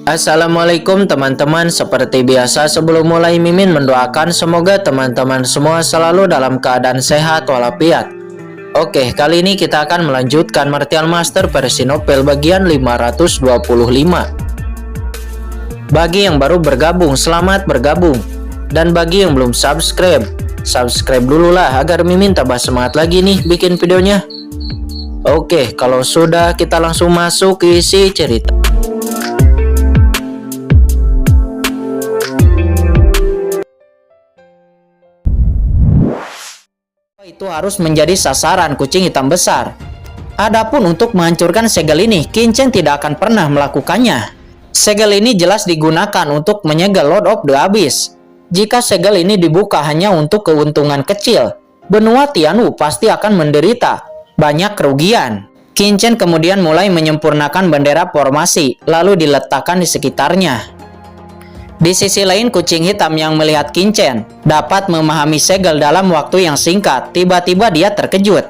Assalamualaikum teman-teman, seperti biasa sebelum mulai Mimin mendoakan semoga teman-teman semua selalu dalam keadaan sehat walafiat. Oke, kali ini kita akan melanjutkan Martial Master versi novel bagian 525. Bagi yang baru bergabung, selamat bergabung. Dan bagi yang belum subscribe dulu lah agar Mimin tambah semangat lagi nih bikin videonya. Oke, kalau sudah kita langsung masuk ke isi cerita. Itu harus menjadi sasaran kucing hitam besar. Adapun untuk menghancurkan segel ini, Qingchen tidak akan pernah melakukannya. Segel ini jelas digunakan untuk menyegel Lord of the Abyss. Jika segel ini dibuka hanya untuk keuntungan kecil, benua Tianwu pasti akan menderita banyak kerugian. Qingchen kemudian mulai menyempurnakan bendera formasi, lalu diletakkan di sekitarnya. Di sisi lain, kucing hitam yang melihat Qingchen dapat memahami segel dalam waktu yang singkat. Tiba-tiba dia terkejut.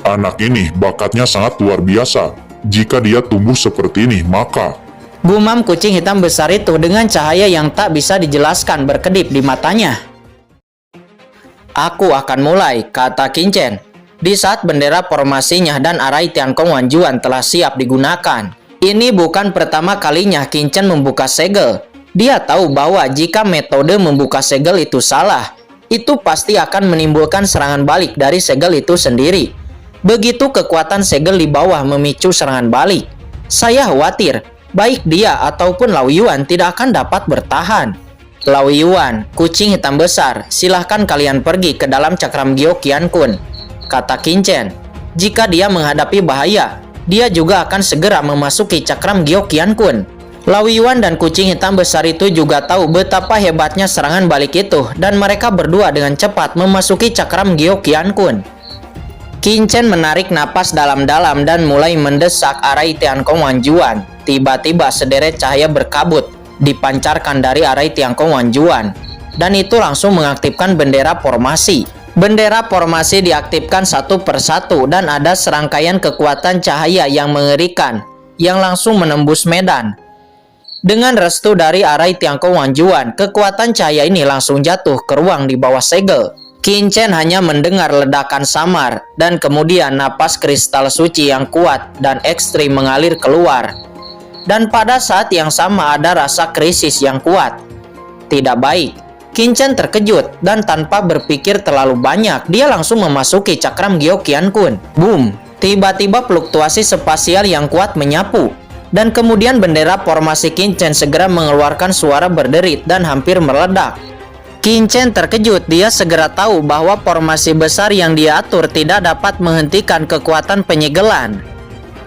Anak ini bakatnya sangat luar biasa. Jika dia tumbuh seperti ini, maka... Gumam kucing hitam besar itu dengan cahaya yang tak bisa dijelaskan berkedip di matanya. Aku akan mulai, kata Qingchen. Di saat bendera formasinya dan arai Tiankong Wanjuan telah siap digunakan. Ini bukan pertama kalinya Qingchen membuka segel. Dia tahu bahwa jika metode membuka segel itu salah, itu pasti akan menimbulkan serangan balik dari segel itu sendiri. Begitu kekuatan segel di bawah memicu serangan balik, saya khawatir baik dia ataupun Lao Yuan tidak akan dapat bertahan. Lao Yuan, kucing hitam besar, silahkan kalian pergi ke dalam cakram Gyo Qiankun, kata Qingchen. Jika dia menghadapi bahaya, dia juga akan segera memasuki cakram Gyo Qiankun. Lao Yuan dan kucing hitam besar itu juga tahu betapa hebatnya serangan balik itu, dan mereka berdua dengan cepat memasuki cakram Gyo Qiankun. Qingchen menarik napas dalam-dalam dan mulai mendesak arai Tiankong Wanjuan. Tiba-tiba sederet cahaya berkabut dipancarkan dari arai Tiankong Wanjuan, dan itu langsung mengaktifkan bendera formasi. Bendera formasi diaktifkan satu persatu dan ada serangkaian kekuatan cahaya yang mengerikan yang langsung menembus medan. Dengan restu dari arai Tiankong Wanjuan, kekuatan cahaya ini langsung jatuh ke ruang di bawah segel. Qingchen hanya mendengar ledakan samar, dan kemudian napas kristal suci yang kuat dan ekstrim mengalir keluar. Dan pada saat yang sama ada rasa krisis yang kuat. Tidak baik. Qingchen terkejut, dan tanpa berpikir terlalu banyak, dia langsung memasuki cakram Gyo Qiankun. Boom! Tiba-tiba fluktuasi spasial yang kuat menyapu. Dan kemudian bendera formasi Qingchen segera mengeluarkan suara berderit dan hampir meledak. Qingchen terkejut, dia segera tahu bahwa formasi besar yang dia atur tidak dapat menghentikan kekuatan penyegelan.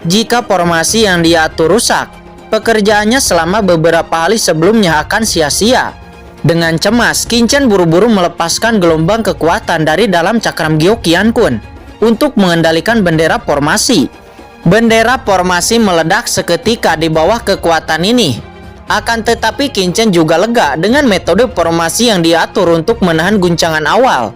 Jika formasi yang dia atur rusak, pekerjaannya selama beberapa hari sebelumnya akan sia-sia. Dengan cemas, Qingchen buru-buru melepaskan gelombang kekuatan dari dalam cakram Gyo Qiankun untuk mengendalikan bendera formasi. Bendera formasi meledak seketika di bawah kekuatan ini. Akan tetapi Qingchen juga lega dengan metode formasi yang diatur untuk menahan guncangan awal.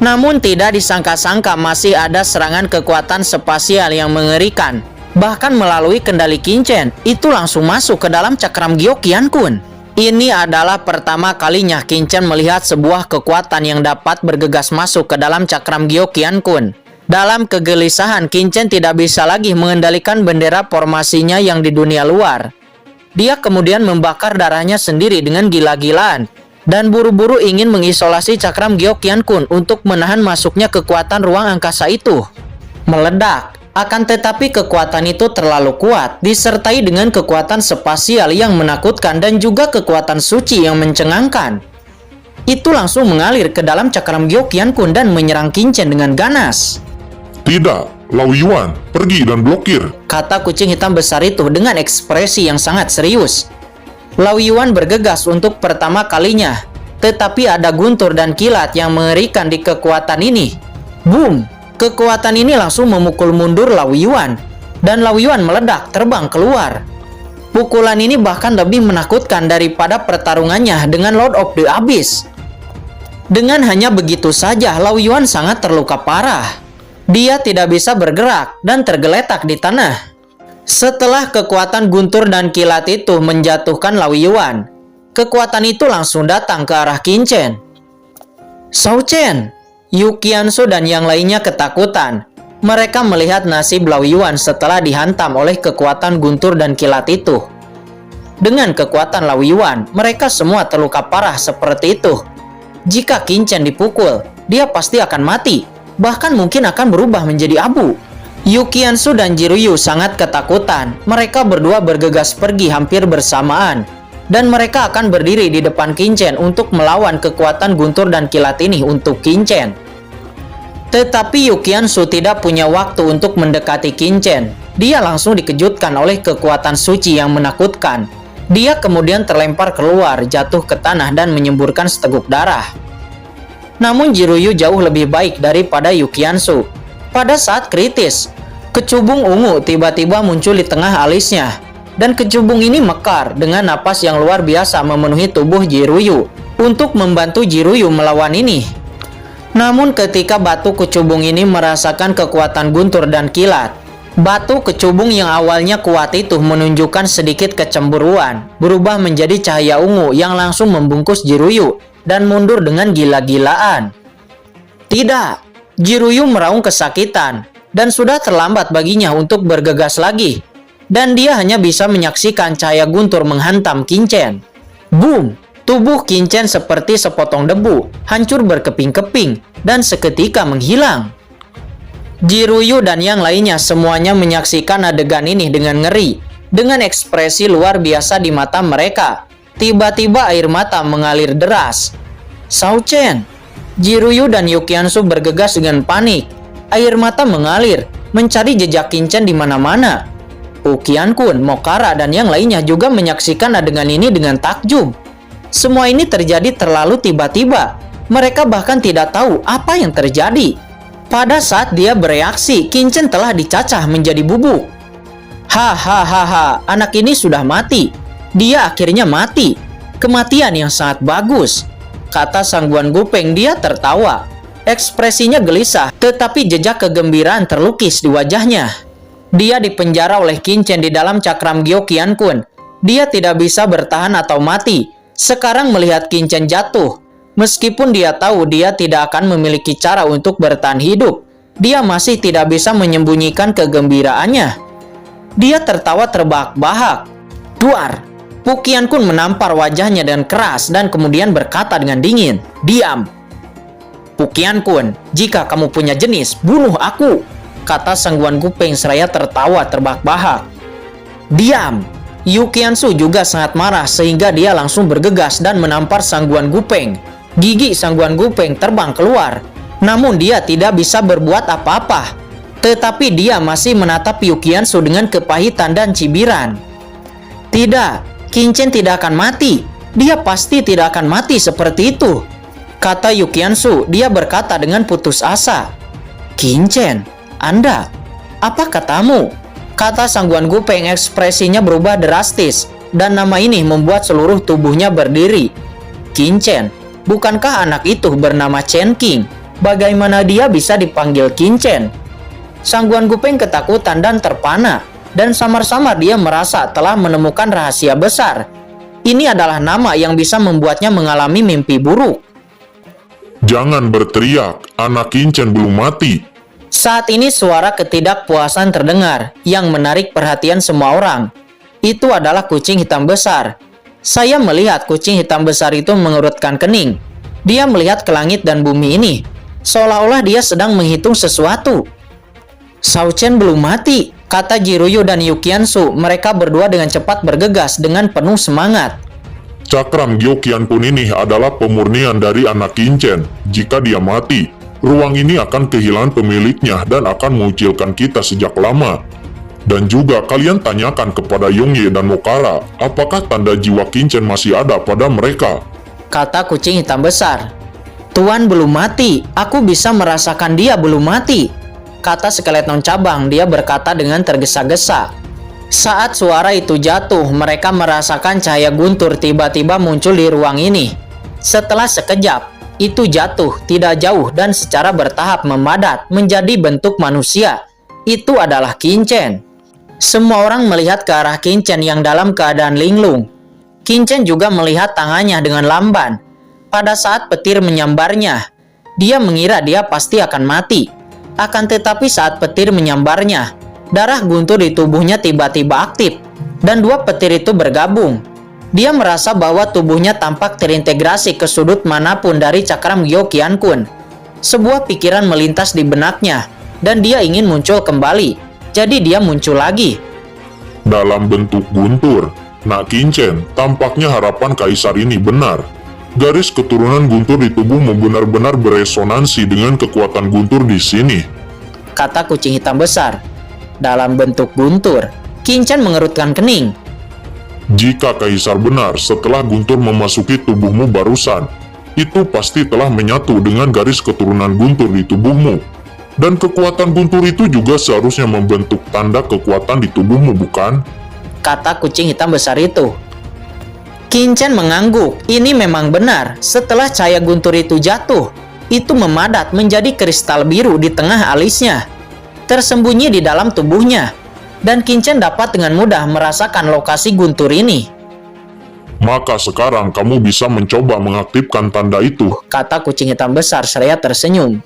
Namun tidak disangka-sangka masih ada serangan kekuatan spasial yang mengerikan. Bahkan melalui kendali Qingchen, itu langsung masuk ke dalam cakram Gyo Qiankun. Ini adalah pertama kalinya Qingchen melihat sebuah kekuatan yang dapat bergegas masuk ke dalam cakram Gyo Qiankun. Dalam kegelisahan, Qingchen tidak bisa lagi mengendalikan bendera formasinya yang di dunia luar. Dia kemudian membakar darahnya sendiri dengan gila-gilaan dan buru-buru ingin mengisolasi cakram Gyo Qiankun untuk menahan masuknya kekuatan ruang angkasa itu. Meledak. Akan tetapi kekuatan itu terlalu kuat, disertai dengan kekuatan spasial yang menakutkan dan juga kekuatan suci yang mencengangkan. Itu langsung mengalir ke dalam cakram Gyo Qiankun dan menyerang Qingchen dengan ganas. Tidak, Lao Yuan, pergi dan blokir, kata kucing hitam besar itu dengan ekspresi yang sangat serius. Lao Yuan bergegas untuk pertama kalinya, tetapi ada guntur dan kilat yang mengerikan di kekuatan ini. Boom! Kekuatan ini langsung memukul mundur Lao Yuan, dan Lao Yuan meledak terbang keluar. Pukulan ini bahkan lebih menakutkan daripada pertarungannya dengan Lord of the Abyss. Dengan hanya begitu saja, Lao Yuan sangat terluka parah. Dia tidak bisa bergerak dan tergeletak di tanah. Setelah kekuatan guntur dan kilat itu menjatuhkan Lao Yuan, kekuatan itu langsung datang ke arah Qin Chen. Shao Chen, Yu Qiansu dan yang lainnya ketakutan. Mereka melihat nasib Lao Yuan setelah dihantam oleh kekuatan guntur dan kilat itu. Dengan kekuatan Lao Yuan, mereka semua terluka parah seperti itu. Jika Qin Chen dipukul, dia pasti akan mati, bahkan mungkin akan berubah menjadi abu. Yu Qiansu dan Jiruyu sangat ketakutan. Mereka berdua bergegas pergi hampir bersamaan, dan mereka akan berdiri di depan Qin Chen untuk melawan kekuatan guntur dan kilat ini untuk Qin Chen. Tetapi Yu Qiansu tidak punya waktu untuk mendekati Qin Chen. Dia langsung dikejutkan oleh kekuatan suci yang menakutkan. Dia kemudian terlempar keluar, jatuh ke tanah dan menyemburkan seteguk darah. Namun Jiruyu jauh lebih baik daripada Yu Qiansu. Pada saat kritis, kecubung ungu tiba-tiba muncul di tengah alisnya. Dan kecubung ini mekar dengan napas yang luar biasa memenuhi tubuh Jiruyu untuk membantu Jiruyu melawan ini. Namun ketika batu kecubung ini merasakan kekuatan guntur dan kilat, batu kecubung yang awalnya kuat itu menunjukkan sedikit kecemburuan, berubah menjadi cahaya ungu yang langsung membungkus Jiruyu dan mundur dengan gila-gilaan. Tidak! Jiruyu meraung kesakitan, dan sudah terlambat baginya untuk bergegas lagi. Dan dia hanya bisa menyaksikan cahaya guntur menghantam Qin Chen. Boom! Tubuh Qin Chen seperti sepotong debu, hancur berkeping-keping, dan seketika menghilang. Jiruyu dan yang lainnya semuanya menyaksikan adegan ini dengan ngeri. Dengan ekspresi luar biasa di mata mereka, tiba-tiba air mata mengalir deras. Shao Chen, Jiruyu dan Yu Qiansu bergegas dengan panik. Air mata mengalir, mencari jejak Qin Chen di mana-mana. Qiankun, Mokara, dan yang lainnya juga menyaksikan adegan ini dengan takjub. Semua ini terjadi terlalu tiba-tiba. Mereka bahkan tidak tahu apa yang terjadi. Pada saat dia bereaksi, Qin Chen telah dicacah menjadi bubuk. Hahaha, anak ini sudah mati. Dia akhirnya mati. Kematian yang sangat bagus, kata Sangguan Gupeng. Dia tertawa. Ekspresinya gelisah, tetapi jejak kegembiraan terlukis di wajahnya. Dia dipenjara oleh Qin Chen di dalam cakram Gyo Qiankun. Dia tidak bisa bertahan atau mati. Sekarang melihat Qin Chen jatuh, meskipun dia tahu dia tidak akan memiliki cara untuk bertahan hidup, dia masih tidak bisa menyembunyikan kegembiraannya. Dia tertawa terbahak-bahak. Duar! Qiankun menampar wajahnya dengan keras dan kemudian berkata dengan dingin, "Diam! Qiankun, jika kamu punya jenis, bunuh aku," kata Sangguan Gupeng seraya tertawa terbahak-bahak. "Diam!" Yu Qiansu juga sangat marah sehingga dia langsung bergegas dan menampar Sangguan Gupeng. Gigi Sangguan Gupeng terbang keluar, namun dia tidak bisa berbuat apa-apa. Tetapi dia masih menatap Yu Qiansu dengan kepahitan dan cibiran. "Tidak, Qin Chen tidak akan mati. Dia pasti tidak akan mati seperti itu," kata Yu Qiansu. Dia berkata dengan putus asa. "Qin Chen, Anda, apa katamu?" kata Sangguan Gupeng. Ekspresinya berubah drastis, dan nama ini membuat seluruh tubuhnya berdiri. "Qin Chen, bukankah anak itu bernama Chen Qing? Bagaimana dia bisa dipanggil Qin Chen?" Sangguan Gupeng ketakutan dan terpana, dan samar-samar dia merasa telah menemukan rahasia besar. Ini adalah nama yang bisa membuatnya mengalami mimpi buruk. Jangan berteriak, anak Qin Chen belum mati. Saat ini suara ketidakpuasan terdengar yang menarik perhatian semua orang. Itu adalah kucing hitam besar. Saya melihat kucing hitam besar itu mengerutkan kening. Dia melihat ke langit dan bumi ini, seolah-olah dia sedang menghitung sesuatu. "Shao Chen belum mati," kata Jiruyu dan Yu Qiansu. Mereka berdua dengan cepat bergegas dengan penuh semangat. Cakram Gyo Qiankun ini adalah pemurnian dari anak Qin Chen. Jika dia mati, ruang ini akan kehilangan pemiliknya dan akan mengucilkan kita sejak lama. Dan juga kalian tanyakan kepada Yongye dan Mokara, apakah tanda jiwa Qin Chen masih ada pada mereka? Kata kucing hitam besar. "Tuan belum mati, aku bisa merasakan dia belum mati," kata skeleton cabang. Dia berkata dengan tergesa-gesa. Saat suara itu jatuh, mereka merasakan cahaya guntur tiba-tiba muncul di ruang ini. Setelah sekejap, itu jatuh tidak jauh dan secara bertahap memadat menjadi bentuk manusia. Itu adalah Qin Chen. Semua orang melihat ke arah Qingchen yang dalam keadaan linglung. Qingchen juga melihat tangannya dengan lamban. Pada saat petir menyambarnya, dia mengira dia pasti akan mati. Akan tetapi saat petir menyambarnya, darah guntur di tubuhnya tiba-tiba aktif, dan dua petir itu bergabung. Dia merasa bahwa tubuhnya tampak terintegrasi ke sudut manapun dari cakram Gyo Qiankun. Sebuah pikiran melintas di benaknya, dan dia ingin muncul kembali. Jadi dia muncul lagi. Dalam bentuk guntur, Nak Qingchen, tampaknya harapan kaisar ini benar. Garis keturunan guntur di tubuhmu benar-benar beresonansi dengan kekuatan guntur di sini, kata kucing hitam besar. Dalam bentuk guntur, Qingchen mengerutkan kening. Jika kaisar benar setelah guntur memasuki tubuhmu barusan, itu pasti telah menyatu dengan garis keturunan guntur di tubuhmu. Dan kekuatan guntur itu juga seharusnya membentuk tanda kekuatan di tubuhmu, bukan? Kata kucing hitam besar itu. Qingchen mengangguk. Ini memang benar. Setelah cahaya guntur itu jatuh, itu memadat menjadi kristal biru di tengah alisnya, tersembunyi di dalam tubuhnya. Dan Qingchen dapat dengan mudah merasakan lokasi guntur ini. Maka sekarang kamu bisa mencoba mengaktifkan tanda itu, kata kucing hitam besar seraya tersenyum.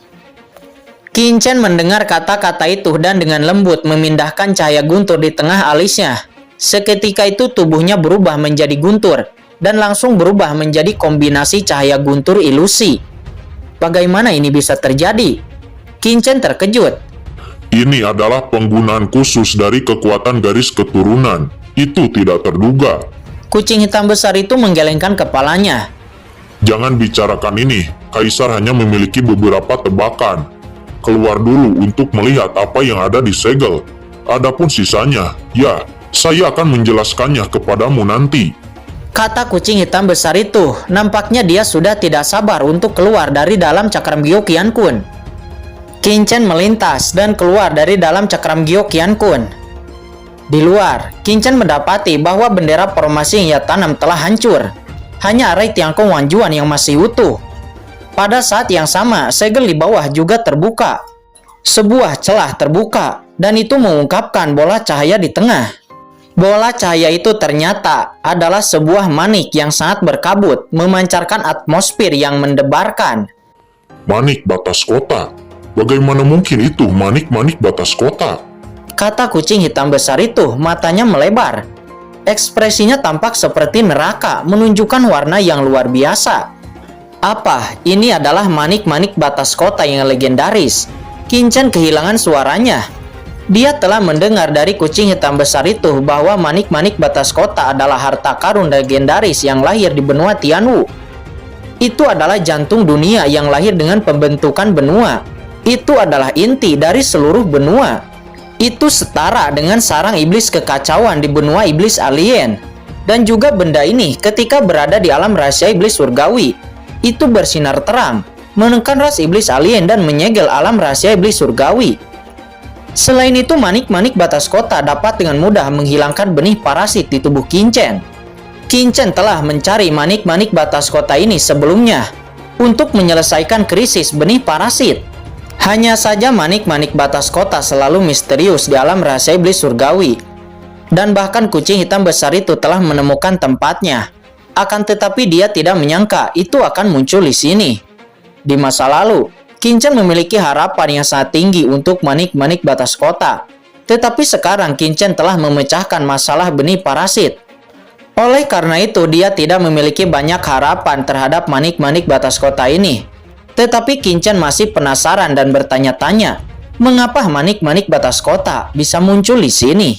Qingchen mendengar kata-kata itu dan dengan lembut memindahkan cahaya guntur di tengah alisnya. Seketika itu tubuhnya berubah menjadi guntur dan langsung berubah menjadi kombinasi cahaya guntur ilusi. Bagaimana ini bisa terjadi? Qingchen terkejut. Ini adalah penggunaan khusus dari kekuatan garis keturunan. Itu tidak terduga. Kucing hitam besar itu menggelengkan kepalanya. Jangan bicarakan ini. Kaisar hanya memiliki beberapa tebakan. Keluar dulu untuk melihat apa yang ada di segel. Adapun sisanya, ya, saya akan menjelaskannya kepadamu nanti, kata kucing hitam besar itu. Nampaknya dia sudah tidak sabar untuk keluar dari dalam cakram Gyo Qiankun. Qingchen melintas dan keluar dari dalam cakram Gyo Qiankun. Di luar, Qingchen mendapati bahwa bendera formasi yang ia tanam telah hancur. Hanya arai Tiankong Wanjuan yang masih utuh. Pada saat yang sama, segel di bawah juga terbuka. Sebuah celah terbuka, dan itu mengungkapkan bola cahaya di tengah. Bola cahaya itu ternyata adalah sebuah manik yang sangat berkabut, memancarkan atmosfer yang mendebarkan. Manik batas kota. Bagaimana mungkin itu manik-manik batas kota? Kata kucing hitam besar itu, matanya melebar. Ekspresinya tampak seperti neraka, menunjukkan warna yang luar biasa. Apa? Ini adalah manik-manik batas kota yang legendaris. Qingchen kehilangan suaranya. Dia telah mendengar dari kucing hitam besar itu bahwa manik-manik batas kota adalah harta karun legendaris yang lahir di benua Tianwu. Itu adalah jantung dunia yang lahir dengan pembentukan benua. Itu adalah inti dari seluruh benua. Itu setara dengan sarang iblis kekacauan di benua iblis alien. Dan juga benda ini ketika berada di alam rahasia iblis surgawi, itu bersinar terang, menekan ras iblis alien dan menyegel alam rahasia iblis surgawi. Selain itu, manik-manik batas kota dapat dengan mudah menghilangkan benih parasit di tubuh Qingchen. Qingchen telah mencari manik-manik batas kota ini sebelumnya untuk menyelesaikan krisis benih parasit. Hanya saja manik-manik batas kota selalu misterius di alam rahasia iblis surgawi. Dan bahkan kucing hitam besar itu telah menemukan tempatnya. Akan tetapi dia tidak menyangka itu akan muncul di sini. Di masa lalu, Qingchen memiliki harapan yang sangat tinggi untuk manik-manik batas kota. Tetapi sekarang Qingchen telah memecahkan masalah benih parasit. Oleh karena itu, dia tidak memiliki banyak harapan terhadap manik-manik batas kota ini. Tetapi Qingchen masih penasaran dan bertanya-tanya, mengapa manik-manik batas kota bisa muncul di sini?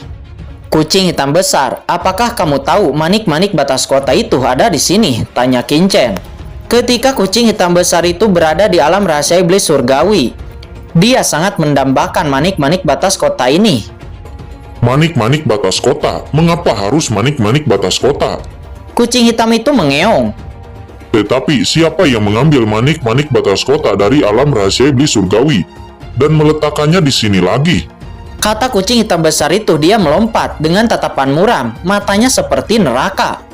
Kucing hitam besar, apakah kamu tahu manik-manik batas kota itu ada di sini? Tanya Qingchen. Ketika kucing hitam besar itu berada di alam rahasia iblis surgawi, dia sangat mendambakan manik-manik batas kota ini. Manik-manik batas kota? Mengapa harus manik-manik batas kota? Kucing hitam itu mengeong. Tetapi siapa yang mengambil manik-manik batas kota dari alam rahasia iblis surgawi dan meletakkannya di sini lagi? Kata kucing hitam besar itu. Dia melompat dengan tatapan muram, matanya seperti neraka.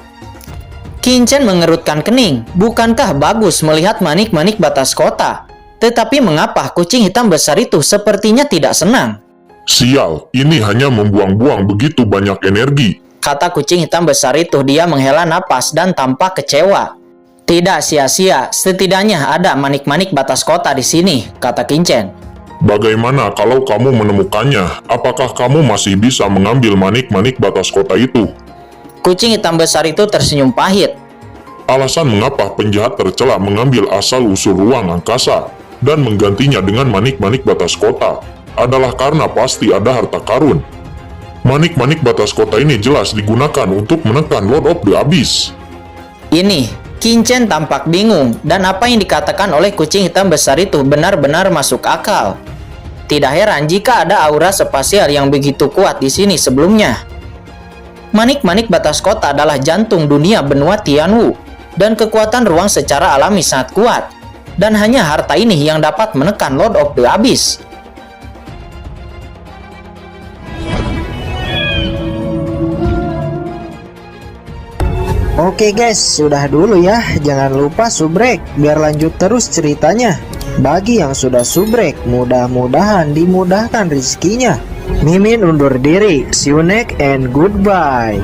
Qingchen mengerutkan kening. Bukankah bagus melihat manik-manik batas kota? Tetapi mengapa kucing hitam besar itu sepertinya tidak senang? Sial, ini hanya membuang-buang begitu banyak energi. Kata kucing hitam besar itu. Dia menghela napas dan tampak kecewa. Tidak sia-sia, setidaknya ada manik-manik batas kota di sini, kata Kincen. Bagaimana kalau kamu menemukannya? Apakah kamu masih bisa mengambil manik-manik batas kota itu? Kucing hitam besar itu tersenyum pahit. Alasan mengapa penjahat tercela mengambil asal-usul ruang angkasa dan menggantinya dengan manik-manik batas kota adalah karena pasti ada harta karun. Manik-manik batas kota ini jelas digunakan untuk menekan Lord of the Abyss. Ini, Kincen tampak bingung, dan apa yang dikatakan oleh kucing hitam besar itu benar-benar masuk akal. Tidak heran jika ada aura spasial yang begitu kuat di sini sebelumnya. Manik-manik batas kota adalah jantung dunia benua Tianwu, dan kekuatan ruang secara alami sangat kuat. Dan hanya harta ini yang dapat menekan Lord of the Abyss. Oke guys, sudah dulu ya. Jangan lupa subrek biar lanjut terus ceritanya. Bagi yang sudah subrek, mudah-mudahan dimudahkan rezekinya. Mimin undur diri. See you next and goodbye.